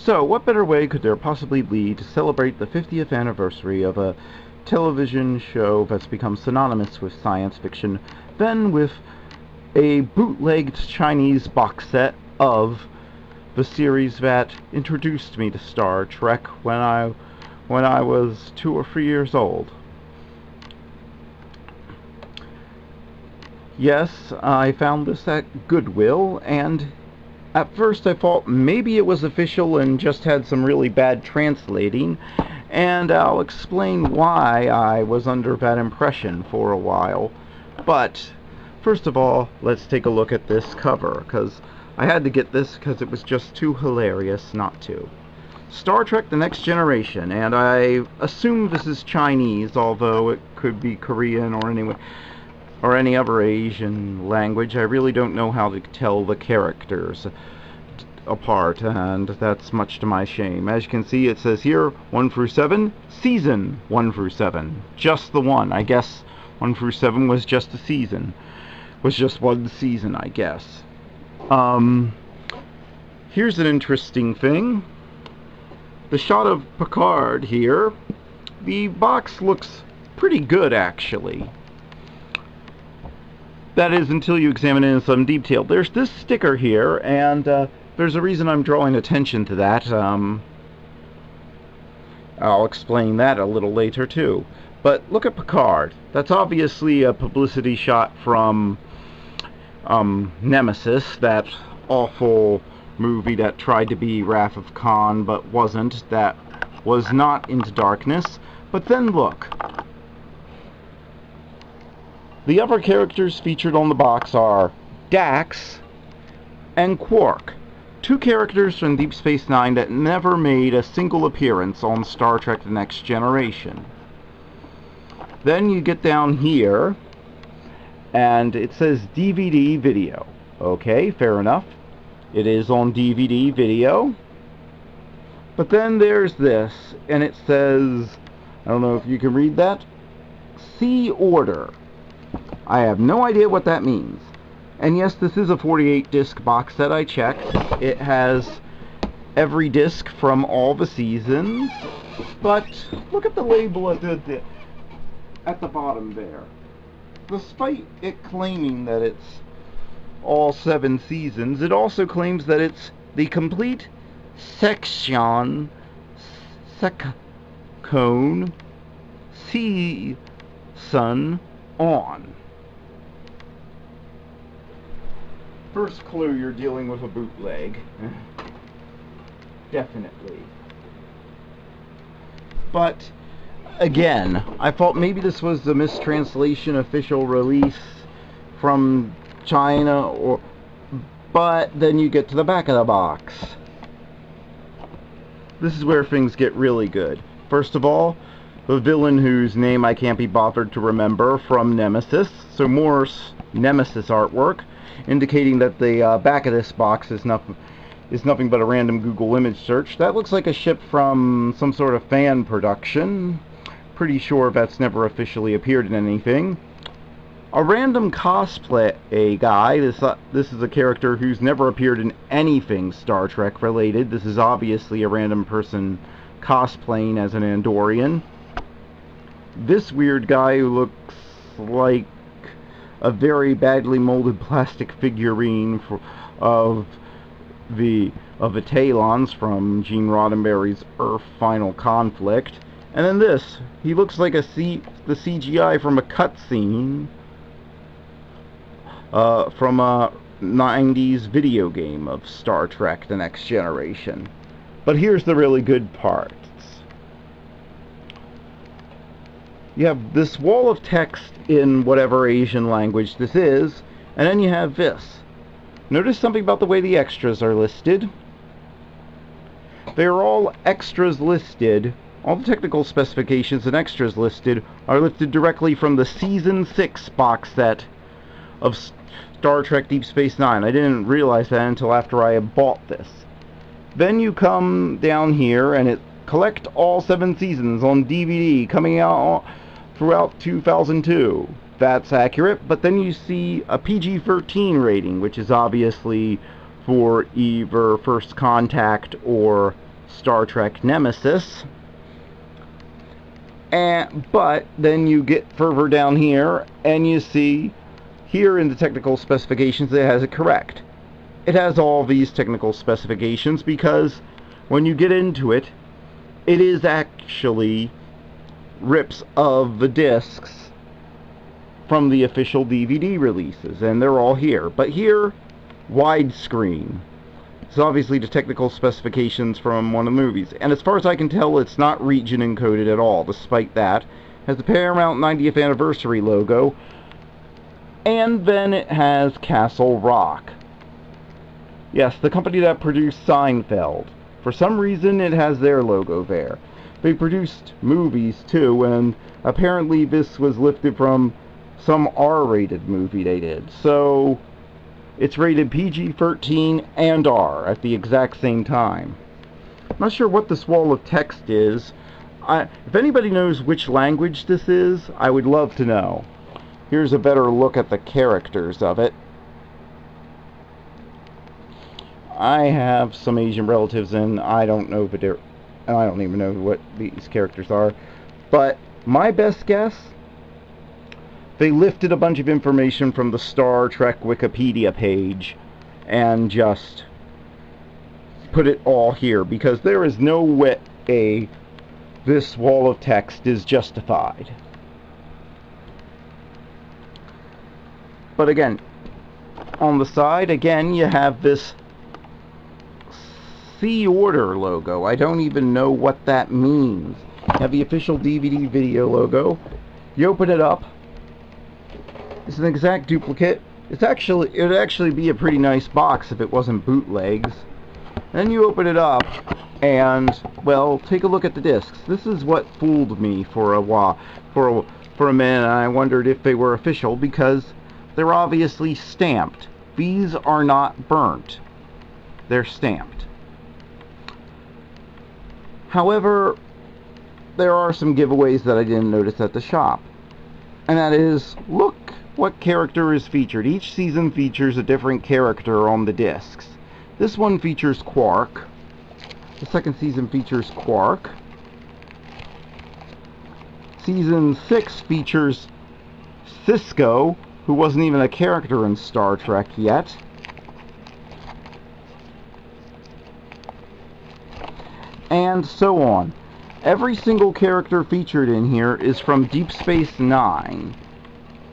So, what better way could there possibly be to celebrate the 50th anniversary of a television show that's become synonymous with science fiction than with a bootlegged Chinese box set of the series that introduced me to Star Trek when I was 2 or 3 years old? Yes, I found this at Goodwill, and at first I thought maybe it was official and just had some really bad translating, and I'll explain why I was under that impression for a while. But first of all, let's take a look at this cover, because I had to get this because it was just too hilarious not to. Star Trek: The Next Generation, and I assume this is Chinese, although it could be Korean or any other Asian language. I really don't know how to tell the characters apart, and that's much to my shame. As you can see, it says here 1 through 7, season 1 through 7. Just the one. I guess 1 through 7 was just a season. Was just one season, I guess. Here's an interesting thing. The shot of Picard here. The box looks pretty good, actually. That is, until you examine it in some detail. There's this sticker here, and there's a reason I'm drawing attention to that. I'll explain that a little later, too. But look at Picard. That's obviously a publicity shot from Nemesis, that awful movie that tried to be Wrath of Khan but wasn't, that was not Into Darkness. But then look. The other characters featured on the box are Dax and Quark, 2 characters from Deep Space Nine that never made a single appearance on Star Trek: The Next Generation. Then you get down here, and it says DVD video. Okay, fair enough. It is on DVD video. But then there's this, and it says, I don't know if you can read that, See Order. I have no idea what that means. And yes, this is a 48-disc box set, I checked. It has every disc from all the seasons. But look at the label at the bottom there. Despite it claiming that it's all 7 seasons, it also claims that it's the complete section season on. First clue, you're dealing with a bootleg. Definitely. But again, I thought maybe this was the mistranslation official release from China, but then you get to the back of the box. This is where things get really good. First of all, the villain whose name I can't be bothered to remember from Nemesis, so more Nemesis artwork, indicating that the back of this box is nothing but a random Google image search. That looks like a ship from some sort of fan production. Pretty sure that's never officially appeared in anything. A random cosplay guy. This is a character who's never appeared in anything Star Trek related. This is obviously a random person cosplaying as an Andorian. This weird guy who looks like a very badly molded plastic figurine of the Talons from Gene Roddenberry's Earth Final Conflict. And then this, he looks like the CGI from a cutscene from a 90s video game of Star Trek: The Next Generation. But here's the really good parts. You have this wall of text in whatever Asian language this is, and then you have this. Notice something about the way the extras are listed. They are all extras listed. All the technical specifications and extras listed are listed directly from the Season 6 box set of Star Trek Deep Space Nine. I didn't realize that until after I had bought this. Then you come down here, and it collect all 7 seasons on DVD coming out throughout 2002. That's accurate, but then you see a PG-13 rating, which is obviously for either First Contact or Star Trek Nemesis. But then you get further down here and you see here in the technical specifications it has it correct. It has all these technical specifications because when you get into it, it is actually rips of the discs from the official DVD releases, and they're all here. But here, widescreen. It's obviously the technical specifications from one of the movies. And as far as I can tell, it's not region encoded at all, despite that. It has the Paramount 90th Anniversary logo, and then it has Castle Rock. Yes, the company that produced Seinfeld. For some reason, it has their logo there. They produced movies, too, and apparently this was lifted from some R-rated movie they did. So it's rated PG-13 and R at the exact same time. I'm not sure what this wall of text is. If anybody knows which language this is, I would love to know. Here's a better look at the characters of it. I have some Asian relatives, and I don't know, but I don't even know what these characters are. But my best guess, they lifted a bunch of information from the Star Trek Wikipedia page and just put it all here, because there is no way this wall of text is justified. But again, on the side, again, you have this C Order logo. I don't even know what that means. You have the official DVD video logo. You open it up. It's an exact duplicate. It'd actually be a pretty nice box if it wasn't bootlegs. Then you open it up, and well, take a look at the discs. This is what fooled me for a while, for a minute. And I wondered if they were official because they're obviously stamped. These are not burnt. They're stamped. However, there are some giveaways that I didn't notice at the shop. And that is, look what character is featured. Each season features a different character on the discs. This one features Quark. The second season features Quark. Season 6 features Cisco, who wasn't even a character in Star Trek yet. And so on. Every single character featured in here is from Deep Space Nine,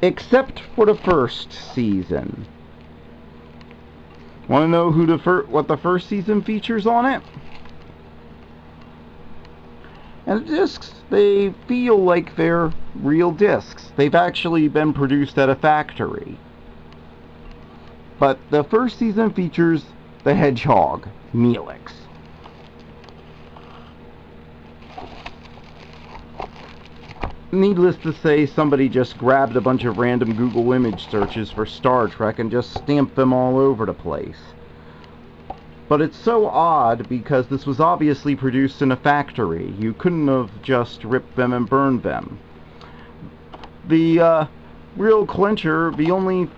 except for the first season. Want to know who what the first season features on it? And the discs, they feel like they're real discs. They've actually been produced at a factory. But the first season features the Hedgehog, Neelix. Needless to say, somebody just grabbed a bunch of random Google image searches for Star Trek and just stamped them all over the place. But it's so odd because this was obviously produced in a factory. You couldn't have just ripped them and burned them. The real clincher, the only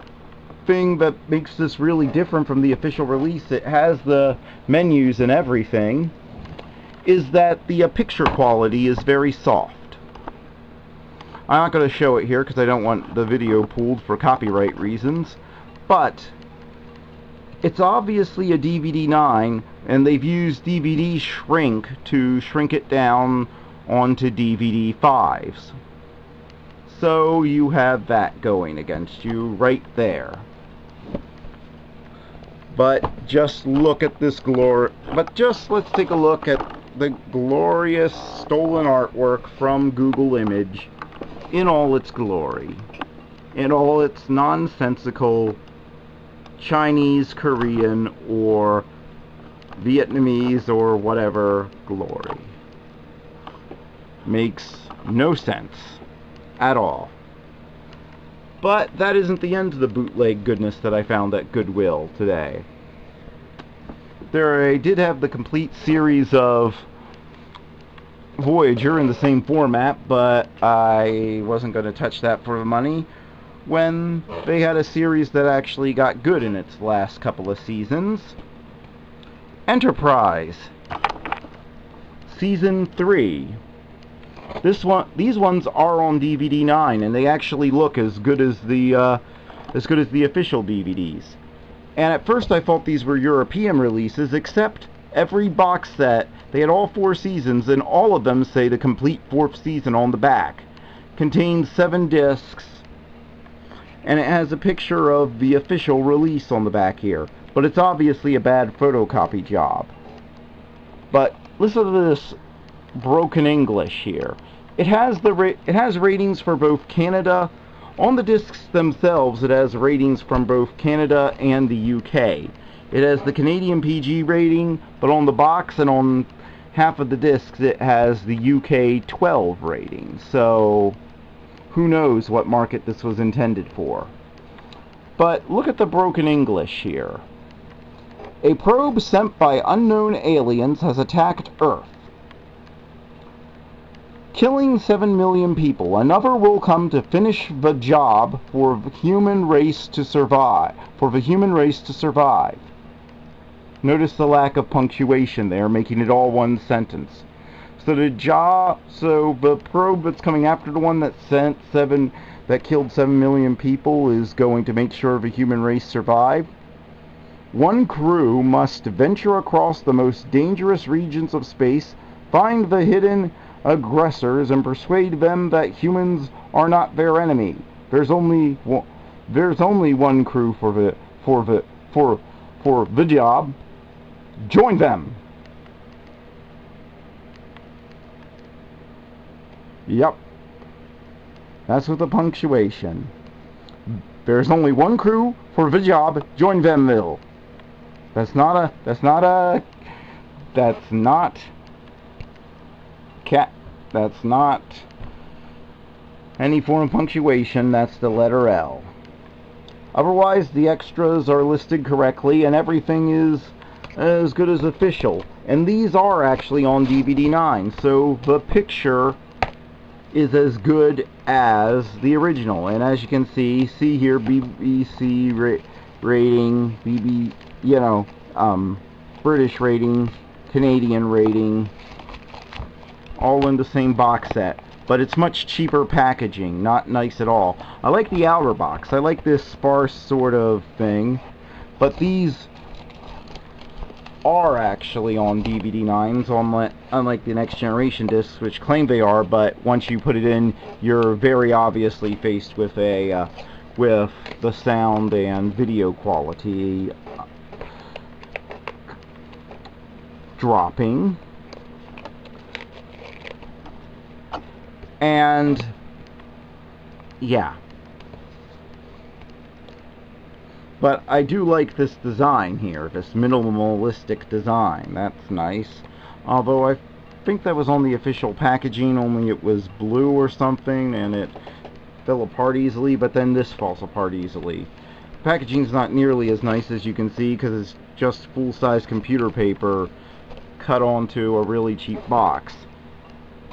thing that makes this really different from the official release, it has the menus and everything, is that the picture quality is very soft. I'm not going to show it here because I don't want the video pulled for copyright reasons, but it's obviously a DVD-9, and they've used DVD shrink to shrink it down onto DVD-5s. So you have that going against you right there. But just look at this let's take a look at the glorious stolen artwork from Google Image in all its glory, in all its nonsensical Chinese, Korean, or Vietnamese, or whatever glory. Makes no sense at all. But that isn't the end of the bootleg goodness that I found at Goodwill today. I did have the complete series of Voyager in the same format, but I wasn't going to touch that for the money when they had a series that actually got good in its last couple of seasons. Enterprise. Season 3. These ones are on DVD 9, and they actually look as good as the official DVDs. And at first I thought these were European releases, except every box set, they had all 4 seasons, and all of them say the complete 4th season on the back. Contains 7 discs, and it has a picture of the official release on the back here. But it's obviously a bad photocopy job. But listen to this broken English here. It has ratings for both Canada. On the discs themselves, it has ratings from both Canada and the UK. It has the Canadian PG rating, but on the box and on half of the discs it has the UK 12 rating. So who knows what market this was intended for. But look at the broken English here. A probe sent by unknown aliens has attacked Earth, killing 7 million people. Another will come to finish the job for the human race to survive. Notice the lack of punctuation there, making it all one sentence. So the probe that's coming after the one that killed 7 million people is going to make sure the human race survived. One crew must venture across the most dangerous regions of space, find the hidden aggressors, and persuade them that humans are not their enemy. There's only one crew for the job. Join them. Yep. That's with the punctuation. There's only one crew for the job. Join them, Mill. That's not any form of punctuation. That's the letter L. Otherwise, the extras are listed correctly, and everything is as good as official. And these are actually on DVD 9, so the picture is as good as the original. And as you can see here, BBC rating, British rating, Canadian rating, all in the same box set. But it's much cheaper packaging, not nice at all. I like the outer box. I like this sparse sort of thing. But these are actually on DVD 9s, unlike the Next Generation discs, which claim they are, but once you put it in, you're very obviously faced with with the sound and video quality dropping. And yeah, but I do like this design here, this minimalistic design. That's nice. Although I think that was on the official packaging, only it was blue or something, and it fell apart easily, but then this falls apart easily. Packaging's not nearly as nice as you can see, because it's just full-size computer paper cut onto a really cheap box.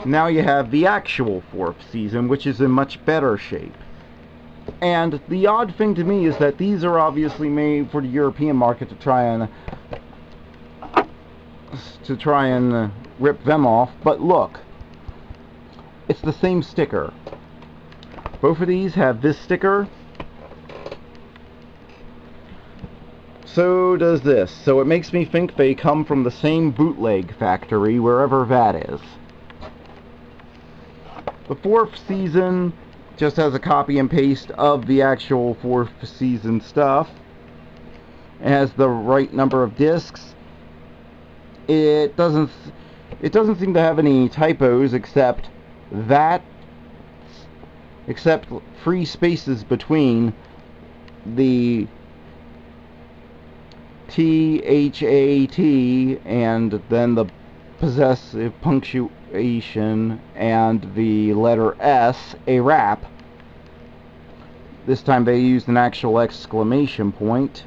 Now you have the actual 4th season, which is in much better shape. And the odd thing to me is that these are obviously made for the European market to try and rip them off. But look, it's the same sticker. Both of these have this sticker. So does this. So it makes me think they come from the same bootleg factory, wherever that is. The 4th season just has a copy and paste of the actual 4th season stuff. It has the right number of discs. It doesn't seem to have any typos except free spaces between the T-H-A-T and then the possessive punctuation and the letter S, a rap. This time they used an actual exclamation point.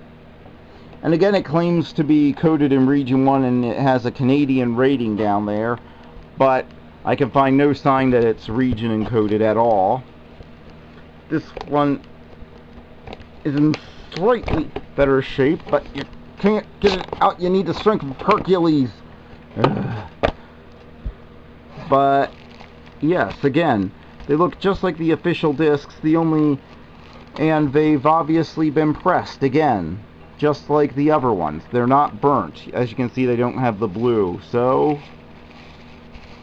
And again, it claims to be coded in Region 1 and it has a Canadian rating down there, but I can find no sign that it's region encoded at all. This one is in slightly better shape, but you can't get it out. You need the strength of Hercules. But yes, again, they look just like the official discs, and they've obviously been pressed again, just like the other ones. They're not burnt. As you can see, they don't have the blue. So,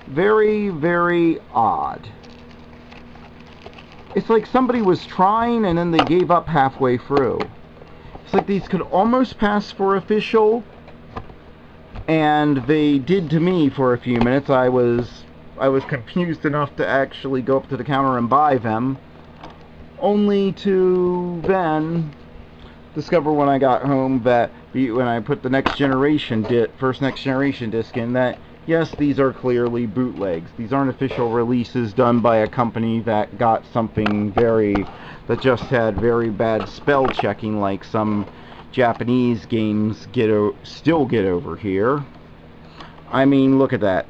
very, very odd. It's like somebody was trying and then they gave up halfway through. It's like these could almost pass for official, and they did to me for a few minutes. I was confused enough to actually go up to the counter and buy them, only to then discover when I got home that when I put the first Next Generation disc in, that yes, these are clearly bootlegs. These aren't official releases done by a company that got something that just had very bad spell checking, like some Japanese games still get over here. I mean, look at that.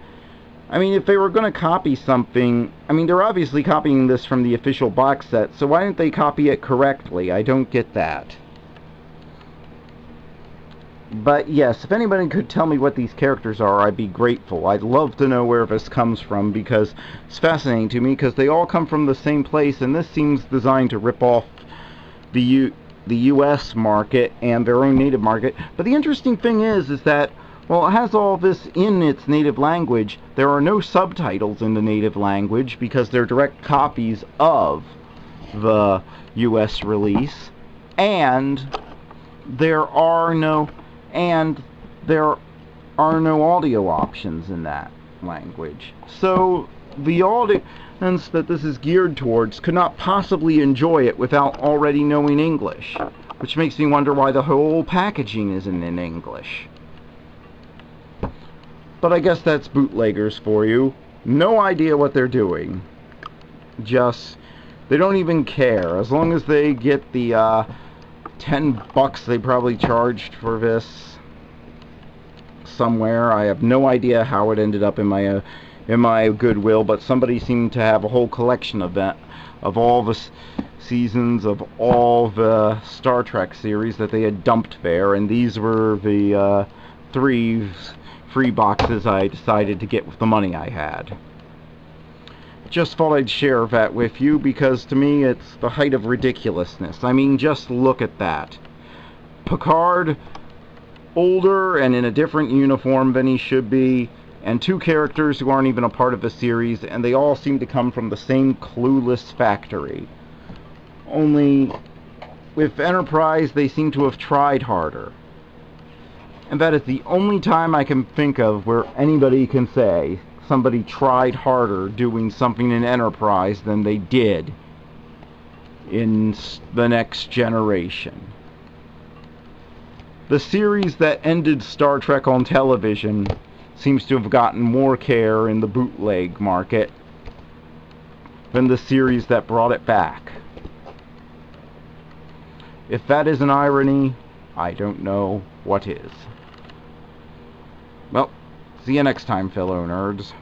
I mean, if they were going to copy something, I mean, they're obviously copying this from the official box set, so why didn't they copy it correctly? I don't get that. But yes, if anybody could tell me what these characters are, I'd be grateful. I'd love to know where this comes from, because it's fascinating to me, because they all come from the same place, and this seems designed to rip off the US market and their own native market. But the interesting thing is that, well, it has all this in its native language. There are no subtitles in the native language because they're direct copies of the US release, and there are no audio options in that language. So the audience that this is geared towards could not possibly enjoy it without already knowing English, which makes me wonder why the whole packaging isn't in English. But I guess that's bootleggers for you. No idea what they're doing. They don't even care. As long as they get the $10 they probably charged for this somewhere. I have no idea how it ended up in my Goodwill, but somebody seemed to have a whole collection of all the seasons of all the Star Trek series that they had dumped there, and these were the 3 free boxes I decided to get with the money I had. Just thought I'd share that with you, because to me it's the height of ridiculousness. I mean, just look at that. Picard, older and in a different uniform than he should be, and 2 characters who aren't even a part of the series, and they all seem to come from the same clueless factory. Only with Enterprise they seem to have tried harder. And that is the only time I can think of where anybody can say somebody tried harder doing something in Enterprise than they did in the Next Generation. The series that ended Star Trek on television seems to have gotten more care in the bootleg market than the series that brought it back. If that is an irony, I don't know what is. Well, see you next time, fellow nerds.